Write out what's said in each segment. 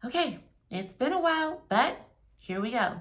Okay, it's been a while, but here we go.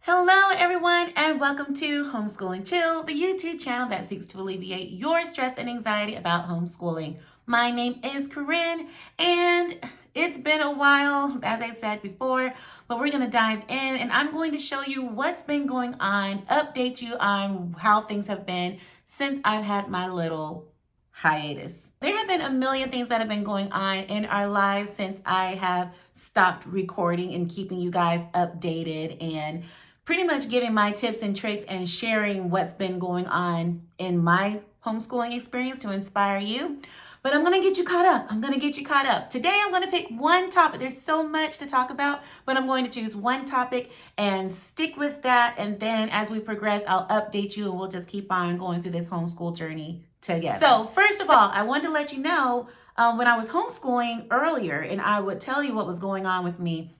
Hello, everyone, and welcome to Homeschool and Chill, the YouTube channel that seeks to alleviate your stress and anxiety about homeschooling. My name is Corinne, and it's been a while, as I said before, but we're going to dive in, and I'm going to show you what's been going on, update you on how things have been since I've had my little hiatus. There have been a million things that have been going on in our lives since I have stopped recording and keeping you guys updated and pretty much giving my tips and tricks and sharing what's been going on in my homeschooling experience to inspire you. But I'm going to get you caught up. Today I'm going to pick one topic. There's so much to talk about, but I'm going to choose one topic and stick with that. And then as we progress, I'll update you and we'll just keep on going through this homeschool journey together. So first of all, I wanted to let you know when I was homeschooling earlier, and I would tell you what was going on with me.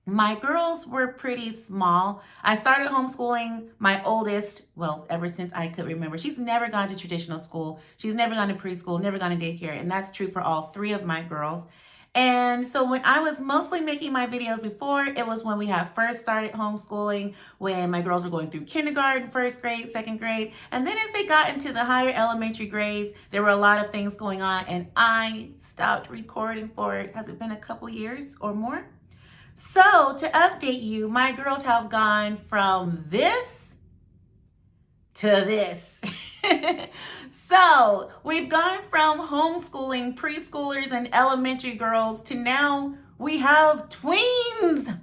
My girls were pretty small. I started homeschooling my oldest, well, ever since I could remember. She's never gone to traditional school. She's never gone to preschool, never gone to daycare. And that's true for all three of my girls. And so when I was mostly making my videos before, it was when we had first started homeschooling, when my girls were going through kindergarten, first grade, second grade. And then as they got into the higher elementary grades, there were a lot of things going on. And I stopped recording for, has it been a couple years or more? So to update you, my girls have gone from this to this. So we've gone from homeschooling preschoolers and elementary girls to now we have tweens.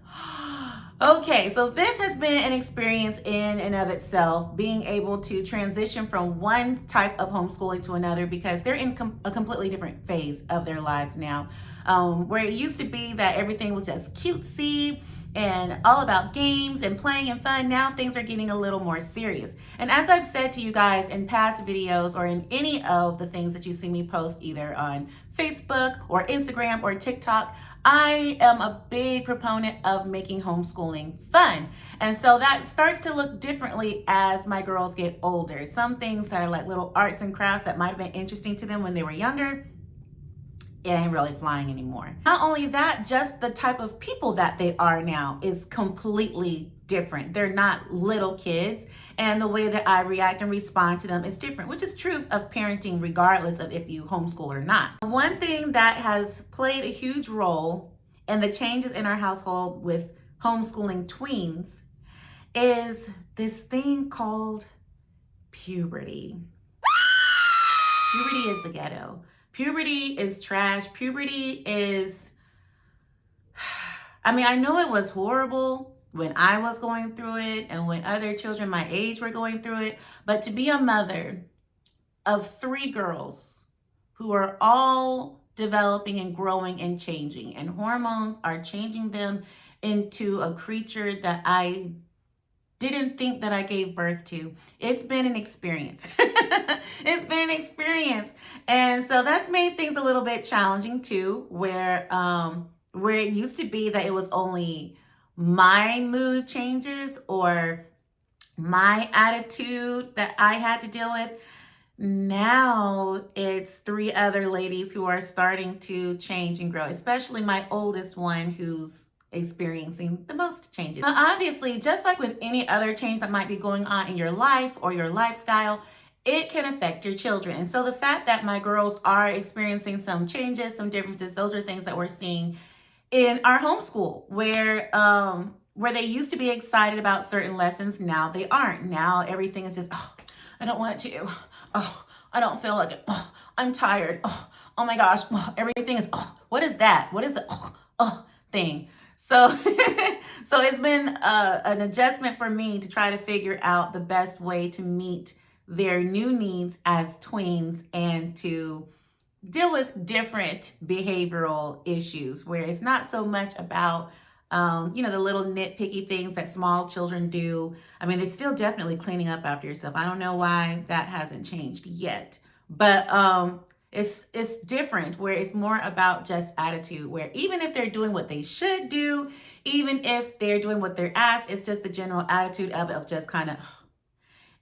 Okay, so this has been an experience in and of itself, being able to transition from one type of homeschooling to another because they're in a completely different phase of their lives now. Where it used to be that everything was just cutesy and all about games and playing and fun, now things are getting a little more serious. And as I've said to you guys in past videos or in any of the things that you see me post either on Facebook or Instagram or TikTok, I am a big proponent of making homeschooling fun. And so that starts to look differently as my girls get older. Some things that are like little arts and crafts that might have been interesting to them when they were younger, it ain't really flying anymore. Not only that, just the type of people that they are now is completely different. They're not little kids, and the way that I react and respond to them is different, which is true of parenting regardless of if you homeschool or not. One thing that has played a huge role in the changes in our household with homeschooling tweens is this thing called puberty. Puberty is the ghetto. Puberty is trash. Puberty is, I mean, I know it was horrible when I was going through it and when other children my age were going through it, but to be a mother of three girls who are all developing and growing and changing, and hormones are changing them into a creature that I didn't think that I gave birth to. It's been an experience. It's been an experience. And so that's made things a little bit challenging too, where it used to be that it was only my mood changes or my attitude that I had to deal with. Now it's three other ladies who are starting to change and grow, especially my oldest one who's experiencing the most changes. Now, obviously, just like with any other change that might be going on in your life or your lifestyle, it can affect your children. And so the fact that my girls are experiencing some changes, some differences, those are things that we're seeing in our homeschool where they used to be excited about certain lessons, now they aren't. Now everything is just, oh, I don't want to. Oh, I don't feel like it. Oh, I'm tired. Oh my gosh. Oh, everything is, oh, what is that? What is the thing? So, so it's been an adjustment for me to try to figure out the best way to meet their new needs as tweens and to deal with different behavioral issues where it's not so much about, the little nitpicky things that small children do. I mean, they're still definitely cleaning up after yourself. I don't know why that hasn't changed yet, but it's different where it's more about just attitude, where even if they're doing what they should do, even if they're doing what they're asked, it's just the general attitude of just kind of.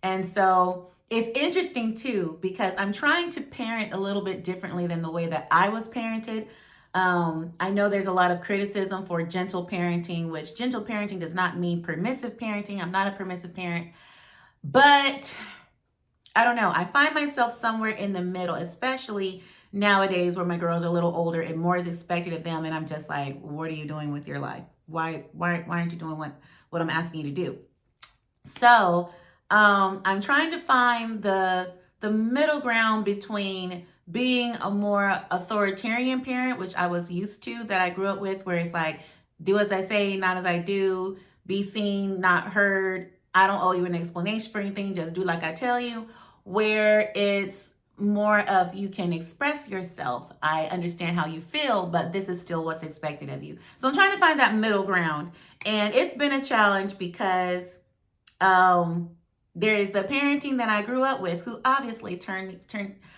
And so it's interesting too, because I'm trying to parent a little bit differently than the way that I was parented. I know there's a lot of criticism for gentle parenting, which gentle parenting does not mean permissive parenting. I'm not a permissive parent, but I don't know. I find myself somewhere in the middle, especially nowadays where my girls are a little older and more is expected of them. And I'm just like, what are you doing with your life? Why aren't you doing what I'm asking you to do? So I'm trying to find the middle ground between being a more authoritarian parent, which I was used to, that I grew up with, where it's like, do as I say, not as I do, be seen, not heard. I don't owe you an explanation for anything, just do like I tell you, where it's more of you can express yourself. I understand how you feel, but this is still what's expected of you. So I'm trying to find that middle ground. And it's been a challenge because there is the parenting that I grew up with, who obviously turned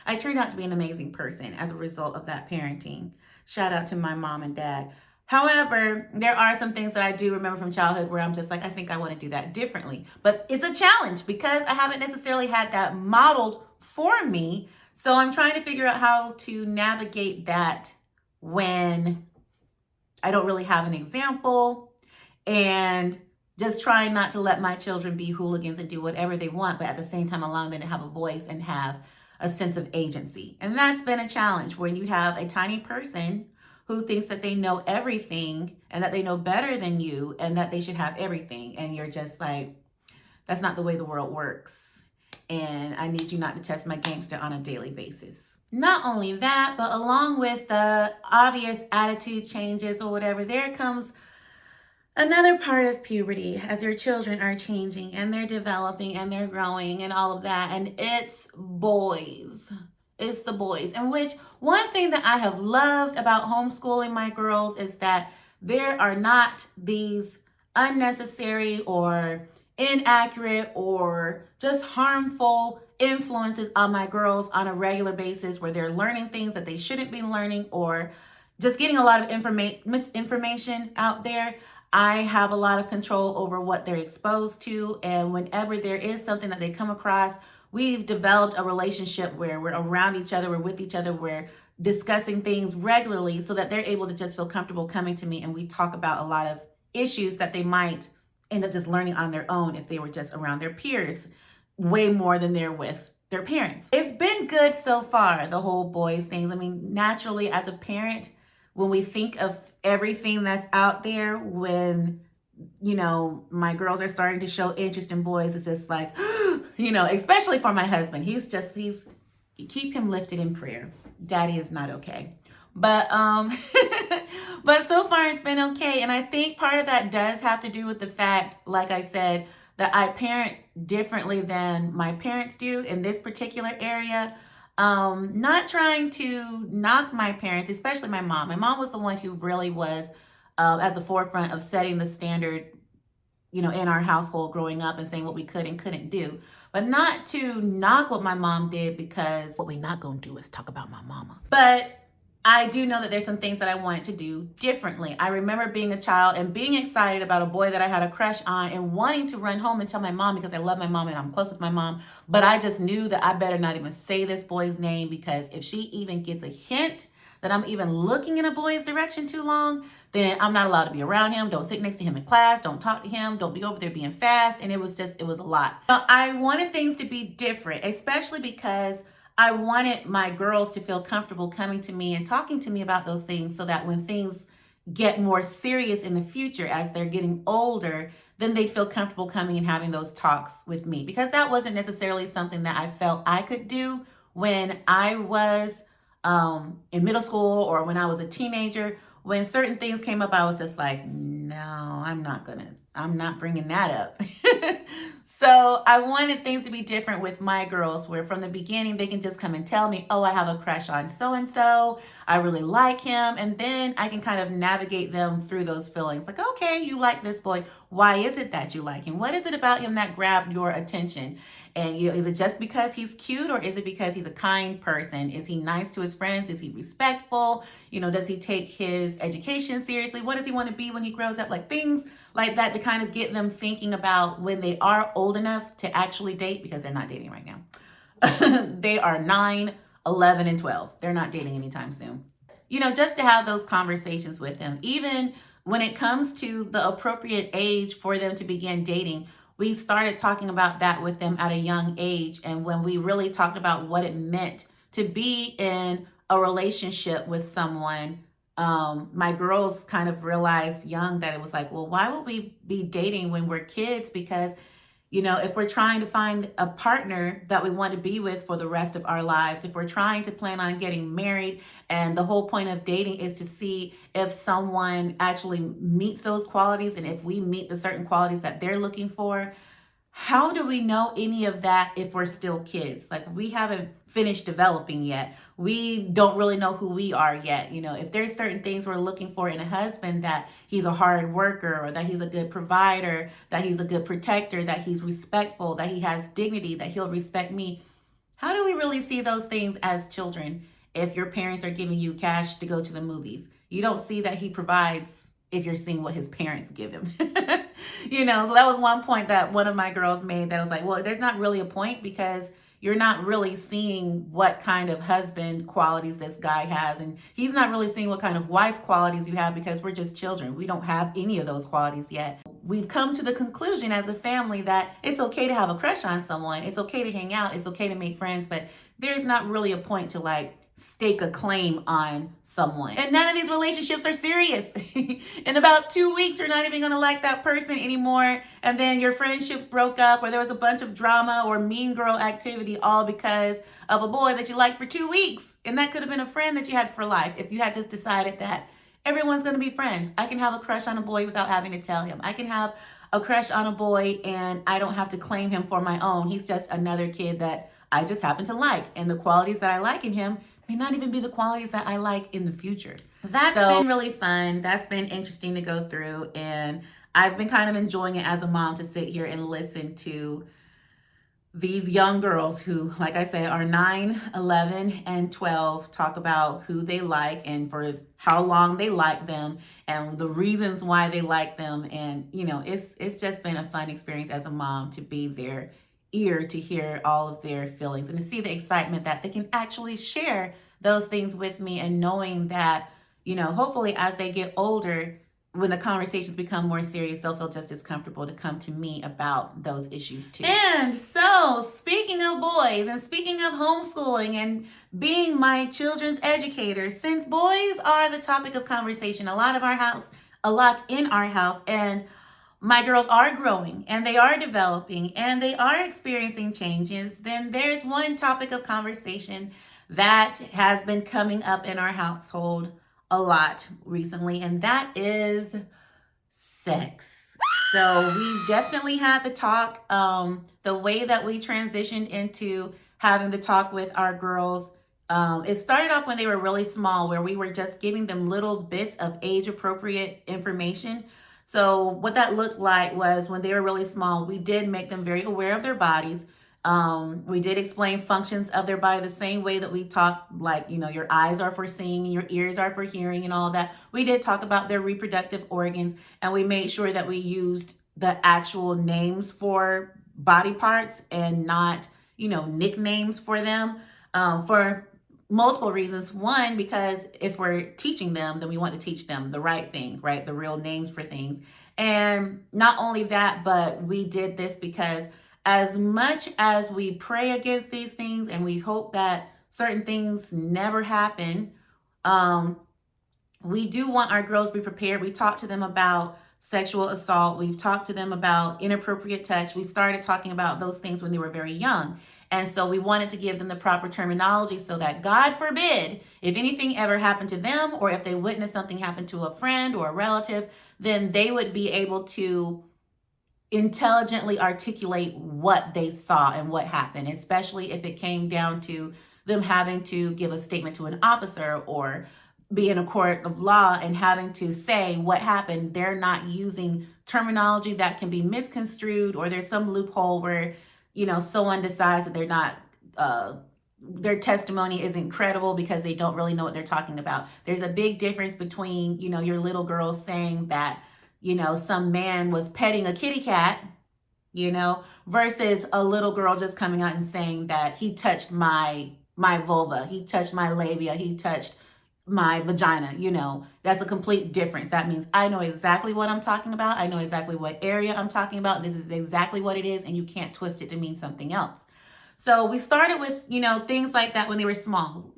out to be an amazing person as a result of that parenting. Shout out to my mom and dad. However, there are some things that I do remember from childhood where I'm just like, I think I want to do that differently. But it's a challenge because I haven't necessarily had that modeled for me. So I'm trying to figure out how to navigate that when I don't really have an example, and just trying not to let my children be hooligans and do whatever they want, but at the same time allowing them to have a voice and have a sense of agency. And that's been a challenge when you have a tiny person who thinks that they know everything and that they know better than you and that they should have everything. And you're just like, that's not the way the world works. And I need you not to test my gangster on a daily basis. Not only that, but along with the obvious attitude changes or whatever, there comes another part of puberty as your children are changing and they're developing and they're growing and all of that. And it's boys. It's the boys. In which one thing that I have loved about homeschooling my girls is that there are not these unnecessary or inaccurate or just harmful influences on my girls on a regular basis where they're learning things that they shouldn't be learning or just getting a lot of misinformation out there. I have a lot of control over what they're exposed to, and whenever there is something that they come across, we've developed a relationship where we're around each other, we're with each other, we're discussing things regularly so that they're able to just feel comfortable coming to me, and we talk about a lot of issues that they might end up just learning on their own if they were just around their peers way more than they're with their parents. It's been good so far, the whole boys things. I mean, naturally as a parent, when we think of everything that's out there, when, you know, my girls are starting to show interest in boys, it's just like, you know, especially for my husband, keep him lifted in prayer. Daddy is not okay. But but so far it's been okay. And I think part of that does have to do with the fact, like I said, that I parent differently than my parents do in this particular area. Not trying to knock my parents, especially my mom. My mom was the one who really was at the forefront of setting the standard, you know, in our household growing up and saying what we could and couldn't do. But not to knock what my mom did, because what we're not going to do is talk about my mama. But I do know that there's some things that I wanted to do differently. I remember being a child and being excited about a boy that I had a crush on and wanting to run home and tell my mom, because I love my mom and I'm close with my mom. But I just knew that I better not even say this boy's name, because if she even gets a hint that I'm even looking in a boy's direction too long, then I'm not allowed to be around him. Don't sit next to him in class. Don't talk to him. Don't be over there being fast. And it was a lot. Now, I wanted things to be different, especially because I wanted my girls to feel comfortable coming to me and talking to me about those things, so that when things get more serious in the future as they're getting older, then they'd feel comfortable coming and having those talks with me, because that wasn't necessarily something that I felt I could do when I was in middle school or when I was a teenager. When certain things came up, I was just like, no, I'm not bringing that up. So I wanted things to be different with my girls, where from the beginning they can just come and tell me, oh, I have a crush on so and so. I really like him. And then I can kind of navigate them through those feelings. Like, okay, you like this boy. Why is it that you like him? What is it about him that grabbed your attention? And is it just because he's cute, or is it because he's a kind person? Is he nice to his friends? Is he respectful? Does he take his education seriously? What does he want to be when he grows up? Like things like that, to kind of get them thinking about when they are old enough to actually date, because they're not dating right now. They are 9, 11, and 12. They're not dating anytime soon. Just to have those conversations with them, even when it comes to the appropriate age for them to begin dating. We started talking about that with them at a young age. And when we really talked about what it meant to be in a relationship with someone, my girls kind of realized young that it was like, well, why would we be dating when we're kids? Because if we're trying to find a partner that we want to be with for the rest of our lives, if we're trying to plan on getting married, and the whole point of dating is to see if someone actually meets those qualities and if we meet the certain qualities that they're looking for, how do we know any of that if we're still kids? Like, we haven't finished developing yet. We don't really know who we are yet. If there's certain things we're looking for in a husband, that he's a hard worker, or that he's a good provider, that he's a good protector, that he's respectful, that he has dignity, that he'll respect me. How do we really see those things as children if your parents are giving you cash to go to the movies? You don't see that he provides if you're seeing what his parents give him. So that was one point that one of my girls made, that was like, well, there's not really a point, because you're not really seeing what kind of husband qualities this guy has. And he's not really seeing what kind of wife qualities you have, because we're just children. We don't have any of those qualities yet. We've come to the conclusion as a family that it's okay to have a crush on someone. It's okay to hang out. It's okay to make friends. But there's not really a point to stake a claim on someone. And none of these relationships are serious. In about 2 weeks, you're not even going to like that person anymore. And then your friendships broke up, or there was a bunch of drama or mean girl activity, all because of a boy that you liked for 2 weeks. And that could have been a friend that you had for life if you had just decided that everyone's going to be friends. I can have a crush on a boy without having to tell him. I can have a crush on a boy and I don't have to claim him for my own. He's just another kid that I just happen to like. And the qualities that I like in him may not even be the qualities that I like in the future. That's been really fun. That's been interesting to go through. And I've been kind of enjoying it as a mom to sit here and listen to these young girls who, like I say, are 9, 11, and 12, talk about who they like and for how long they like them and the reasons why they like them. And, it's just been a fun experience as a mom to be their ear to hear all of their feelings and to see the excitement that they can actually share those things with me, and knowing that, hopefully as they get older, when the conversations become more serious, they'll feel just as comfortable to come to me about those issues too. And so, speaking of boys and speaking of homeschooling and being my children's educator, since boys are the topic of conversation a lot in our house, and my girls are growing and they are developing and they are experiencing changes, then there's one topic of conversation that has been coming up in our household a lot recently, and that is sex. So we definitely had the talk. The way that we transitioned into having the talk with our girls, it started off when they were really small, where we were just giving them little bits of age-appropriate information. So what that looked like was, when they were really small, we did make them very aware of their bodies. We did explain functions of their body the same way that we talk, like, your eyes are for seeing and your ears are for hearing and all that. We did talk about their reproductive organs, and we made sure that we used the actual names for body parts and not, nicknames for them, for multiple reasons. One, because if we're teaching them, then we want to teach them the right thing, right? The real names for things. And not only that, but we did this because as much as we pray against these things and we hope that certain things never happen, we do want our girls to be prepared. We talked to them about sexual assault. We've talked to them about inappropriate touch. We started talking about those things when they were very young. And so we wanted to give them the proper terminology so that, God forbid, if anything ever happened to them, or if they witnessed something happen to a friend or a relative, then they would be able to intelligently articulate what they saw and what happened, especially if it came down to them having to give a statement to an officer or be in a court of law and having to say what happened. They're not using terminology that can be misconstrued, or there's some loophole where, someone decides that they're not, their testimony isn't credible because they don't really know what they're talking about. There's a big difference between, your little girl saying that, some man was petting a kitty cat, versus a little girl just coming out and saying that he touched my vulva, he touched my labia, he touched my vagina. That's a complete difference. That means I know exactly what I'm talking about. I know exactly what area I'm talking about. This is exactly what it is, and you can't twist it to mean something else. So we started with, things like that when they were small,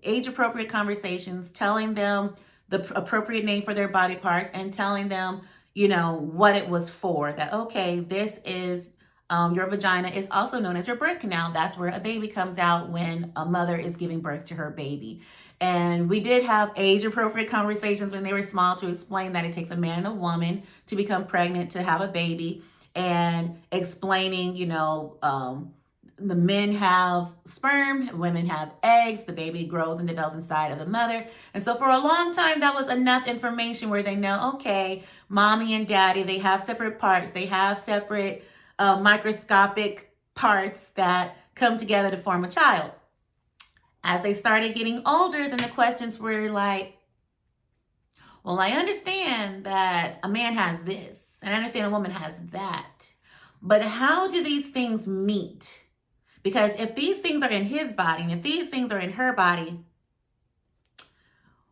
age appropriate conversations, telling them the appropriate name for their body parts and telling them, what it was for. That, okay, this is your vagina is also known as your birth canal. That's where a baby comes out when a mother is giving birth to her baby. And we did have age appropriate conversations when they were small to explain that it takes a man and a woman to become pregnant to have a baby, and explaining, the men have sperm, women have eggs, the baby grows and develops inside of the mother. And so for a long time, that was enough information where they know, okay, mommy and daddy, they have separate parts, they have separate microscopic parts that come together to form a child. As they started getting older, then the questions were like, well, I understand that a man has this, and I understand a woman has that, but how do these things meet? Because if these things are in his body and if these things are in her body,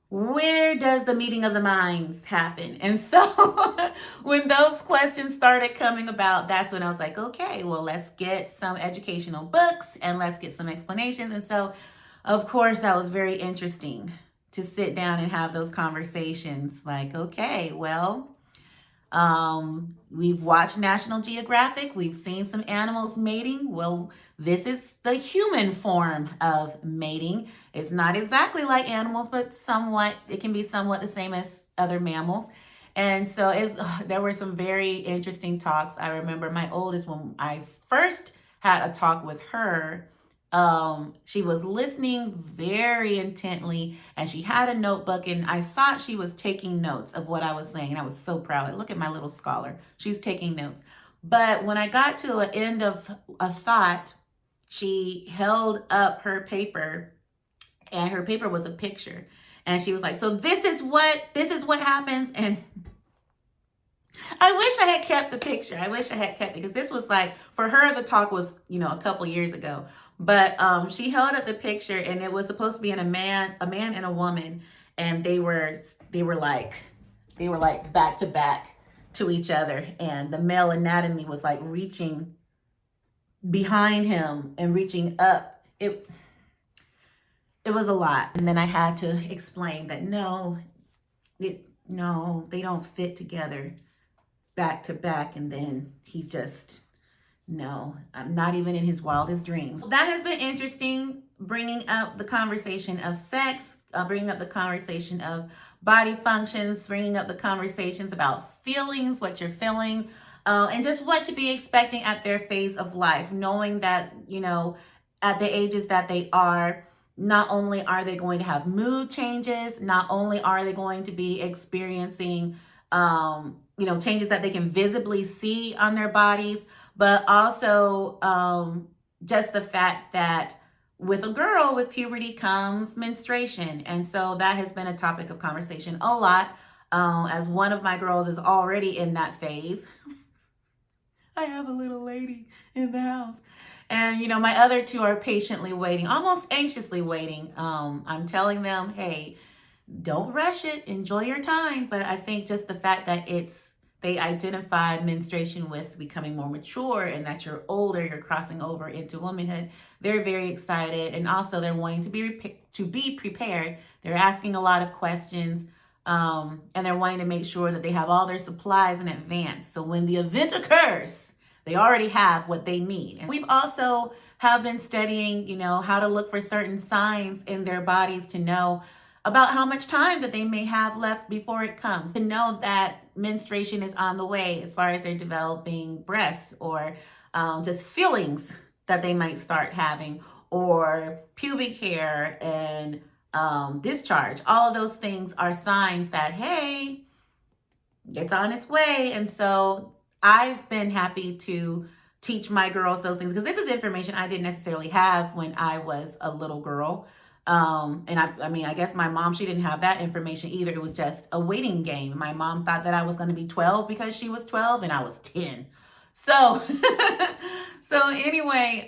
where does the meeting of the minds happen? And so when those questions started coming about, that's when I was like, okay, well, let's get some educational books and let's get some explanations. And so, of course, that was very interesting to sit down and have those conversations. Like, okay, well, we've watched National Geographic. We've seen some animals mating. Well, this is the human form of mating. It's not exactly like animals, but it can be somewhat the same as other mammals. And so there were some very interesting talks. I remember my oldest, when I first had a talk with her, she was listening very intently, and she had a notebook, and I thought she was taking notes of what I was saying. And I was so proud. Like, look at my little scholar. She's taking notes. But when I got to an end of a thought, she held up her paper, and her paper was a picture. And she was like, so this is what happens. And I wish I had kept the picture. I wish I had kept it, because this was like, for her, the talk was, a couple years ago. But she held up the picture, and it was supposed to be a man and a woman, and they were like back to back to each other, and the male anatomy was like reaching behind him and reaching up. It was a lot. And then I had to explain that no, they don't fit together back to back. And then he's just, no, I'm not even in his wildest dreams. That has been interesting, bringing up the conversation of sex, bringing up the conversation of body functions, bringing up the conversations about feelings, what you're feeling, and just what to be expecting at their phase of life, knowing that, at the ages that they are, not only are they going to have mood changes, not only are they going to be experiencing, changes that they can visibly see on their bodies, but also just the fact that with a girl, with puberty comes menstruation. And so that has been a topic of conversation a lot, as one of my girls is already in that phase. I have a little lady in the house. And, my other two are patiently waiting, almost anxiously waiting. I'm telling them, hey, don't rush it. Enjoy your time. But I think just the fact that they identify menstruation with becoming more mature, and that you're older, you're crossing over into womanhood. They're very excited. And also they're wanting to be prepared. They're asking a lot of questions. And they're wanting to make sure that they have all their supplies in advance. So when the event occurs, they already have what they need. And we've also have been studying, how to look for certain signs in their bodies to know about how much time that they may have left before it comes, to know that menstruation is on the way as far as they're developing breasts, or just feelings that they might start having, or pubic hair and discharge. All of those things are signs that, hey, it's on its way. And so I've been happy to teach my girls those things, because this is information I didn't necessarily have when I was a little girl. And I mean, I guess my mom, she didn't have that information either. It was just a waiting game. My mom thought that I was going to be 12 because she was 12 and I was 10. So, so anyway,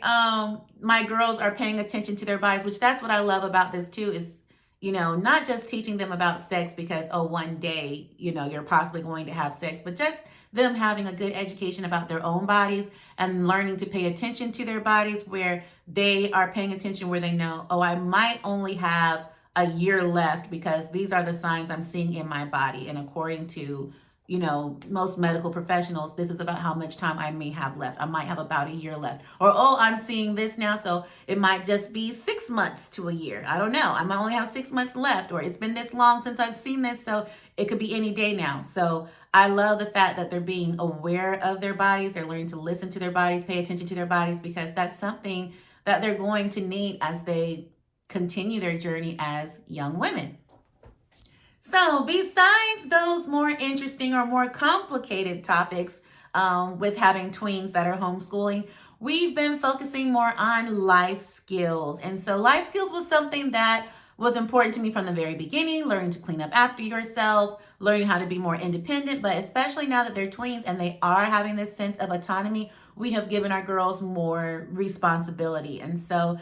my girls are paying attention to their bodies, which that's what I love about this too, is, you know, not just teaching them about sex because, oh, one day, you know, you're possibly going to have sex, but just them having a good education about their own bodies and learning to pay attention to their bodies, where they are paying attention, where they know, oh, I might only have a year left because these are the signs I'm seeing in my body. And according to, you know, most medical professionals, this is about how much time I may have left. I might have about a year left. Or, oh, I'm seeing this now, so it might just be 6 months to a year. I don't know. I might only have 6 months left, or it's been this long since I've seen this, so it could be any day now. So I love the fact that they're being aware of their bodies. They're learning to listen to their bodies, pay attention to their bodies, because that's something that they're going to need as they continue their journey as young women. So besides those more interesting or more complicated topics with having tweens that are homeschooling, we've been focusing more on life skills. And so life skills was something that was important to me from the very beginning, learning to clean up after yourself, learning how to be more independent, but especially now that they're tweens and they are having this sense of autonomy, we have given our girls more responsibility. And so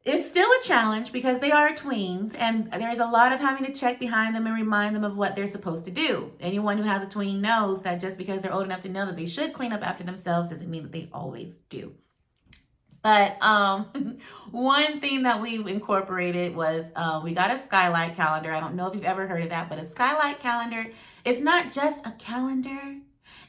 it's still a challenge because they are tweens, and there's a lot of having to check behind them and remind them of what they're supposed to do. Anyone who has a tween knows that just because they're old enough to know that they should clean up after themselves doesn't mean that they always do. But one thing that we've incorporated was we got a skylight calendar. I don't know if you've ever heard of that, but a skylight calendar is not just a calendar.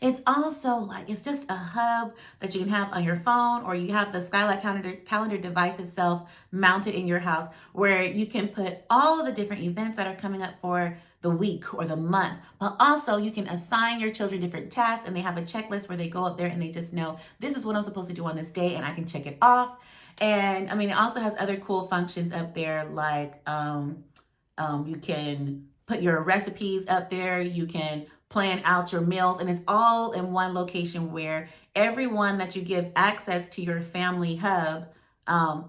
It's also like, it's just a hub that you can have on your phone, or you have the skylight calendar device itself mounted in your house, where you can put all of the different events that are coming up for the week or the month, but also you can assign your children different tasks, and they have a checklist where they go up there and they just know, this is what I'm supposed to do on this day, and I can check it off. And I mean, it also has other cool functions up there, like you can put your recipes up there, you can plan out your meals, and it's all in one location where everyone that you give access to your family hub,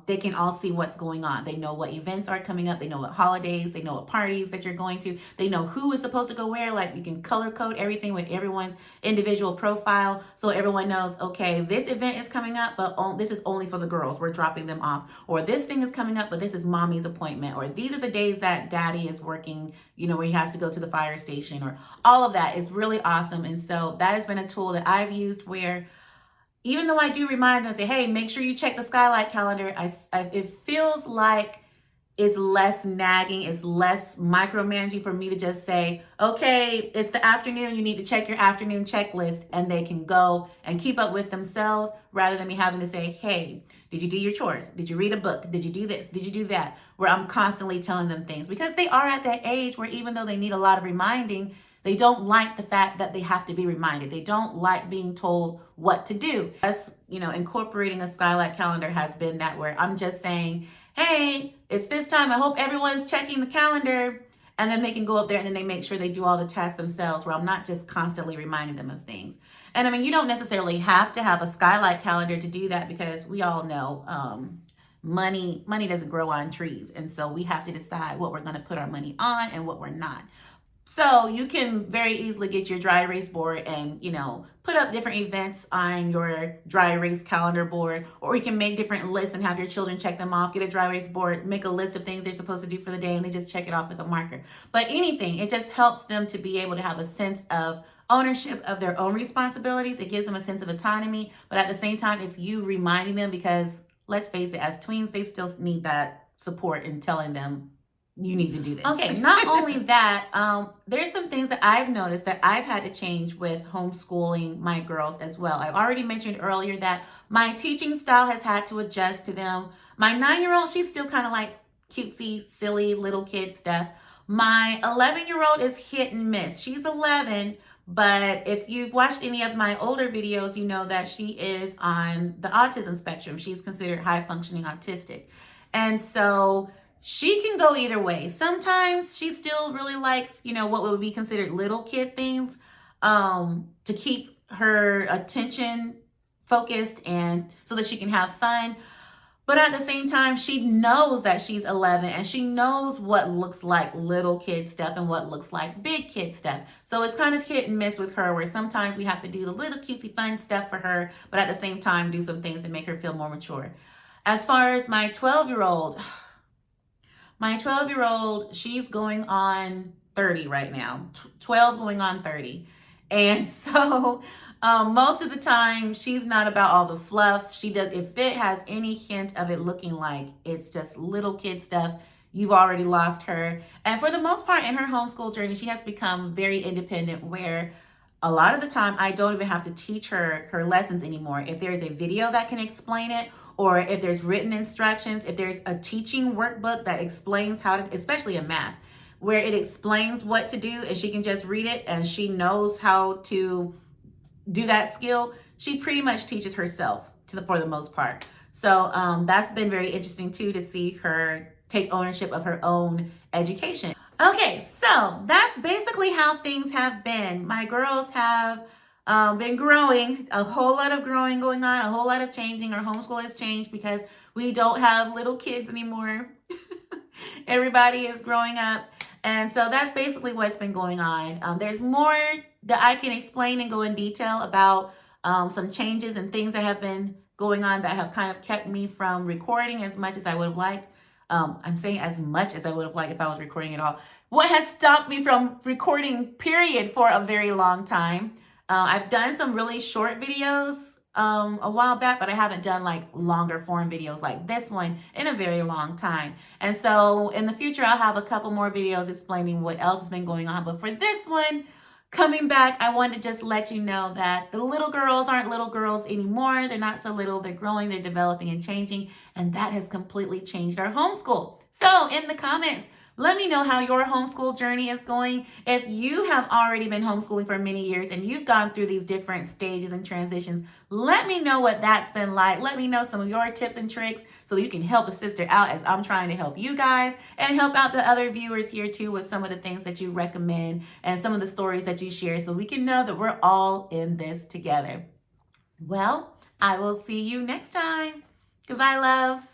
they can all see what's going on. They know what events are coming up. They know what holidays, they know what parties that you're going to. They know who is supposed to go where. Like, you can color code everything with everyone's individual profile, so everyone knows, okay, this event is coming up, but this is only for the girls. We're dropping them off. Or this thing is coming up, but this is mommy's appointment. Or these are the days that daddy is working, you know, where he has to go to the fire station. Or all of that is really awesome. And so that has been a tool that I've used, where even though I do remind them, say, hey, make sure you check the skylight calendar, it feels like it's less nagging, it's less micromanaging for me to just say, okay, it's the afternoon, you need to check your afternoon checklist, and they can go and keep up with themselves, rather than me having to say, hey, did you do your chores? Did you read a book? Did you do this? Did you do that? Where I'm constantly telling them things, because they are at that age where, even though they need a lot of reminding, they don't like the fact that they have to be reminded. They don't like being told what to do. Us, you know, incorporating a skylight calendar has been that, where I'm just saying, hey, it's this time. I hope everyone's checking the calendar. And then they can go up there and then they make sure they do all the tasks themselves, where I'm not just constantly reminding them of things. And I mean, you don't necessarily have to have a skylight calendar to do that, because we all know money doesn't grow on trees. And so we have to decide what we're going to put our money on and what we're not. So you can very easily get your dry erase board and, you know, put up different events on your dry erase calendar board, or you can make different lists and have your children check them off. Get a dry erase board, make a list of things they're supposed to do for the day, and they just check it off with a marker. But anything, it just helps them to be able to have a sense of ownership of their own responsibilities. It gives them a sense of autonomy, but at the same time, it's you reminding them, because let's face it, as tweens, they still need that support in telling them, you need to do this. Okay, not only that, there's some things that I've noticed that I've had to change with homeschooling my girls as well. I've already mentioned earlier that my teaching style has had to adjust to them. My 9-year-old, she's still kind of like, cutesy, silly little kid stuff. My 11-year-old is hit and miss. She's 11, but if you've watched any of my older videos, you know that she is on the autism spectrum. She's considered high functioning autistic. And so she can go either way. Sometimes she still really likes, what would be considered little kid things, to keep her attention focused and so that she can have fun. But at the same time, she knows that she's 11 and she knows what looks like little kid stuff and what looks like big kid stuff. So it's kind of hit and miss with her, where sometimes we have to do the little cutesy fun stuff for her, but at the same time do some things that make her feel more mature. As far as my 12-year-old, she's going on 30 right now, 12 going on 30. And so most of the time, she's not about all the fluff. She does, if it has any hint of it looking like it's just little kid stuff, you've already lost her. And for the most part, in her homeschool journey, she has become very independent, where a lot of the time I don't even have to teach her her lessons anymore. If there's a video that can explain it, or if there's written instructions, if there's a teaching workbook that explains how to, especially in math, where it explains what to do and she can just read it and she knows how to do that skill, she pretty much teaches herself for the most part. So that's been very interesting too, to see her take ownership of her own education. Okay, so that's basically how things have been. My girls have been growing, a whole lot of growing going on, a whole lot of changing. Our homeschool has changed because we don't have little kids anymore. Everybody is growing up. And so that's basically what's been going on. There's more that I can explain and go in detail about some changes and things that have been going on that have kind of kept me from recording as much as I would have liked. I'm saying as much as I would have liked if I was recording at all. What has stopped me from recording, period, for a very long time. I've done some really short videos a while back, but I haven't done like longer form videos like this one in a very long time. And so in the future, I'll have a couple more videos explaining what else has been going on. But for this one, coming back, I wanted to just let you know that the little girls aren't little girls anymore. They're not so little, they're growing, they're developing and changing. And that has completely changed our homeschool. So in the comments, let me know how your homeschool journey is going. If you have already been homeschooling for many years and you've gone through these different stages and transitions, let me know what that's been like. Let me know some of your tips and tricks so you can help a sister out as I'm trying to help you guys and help out the other viewers here too with some of the things that you recommend and some of the stories that you share, so we can know that we're all in this together. Well, I will see you next time. Goodbye, loves.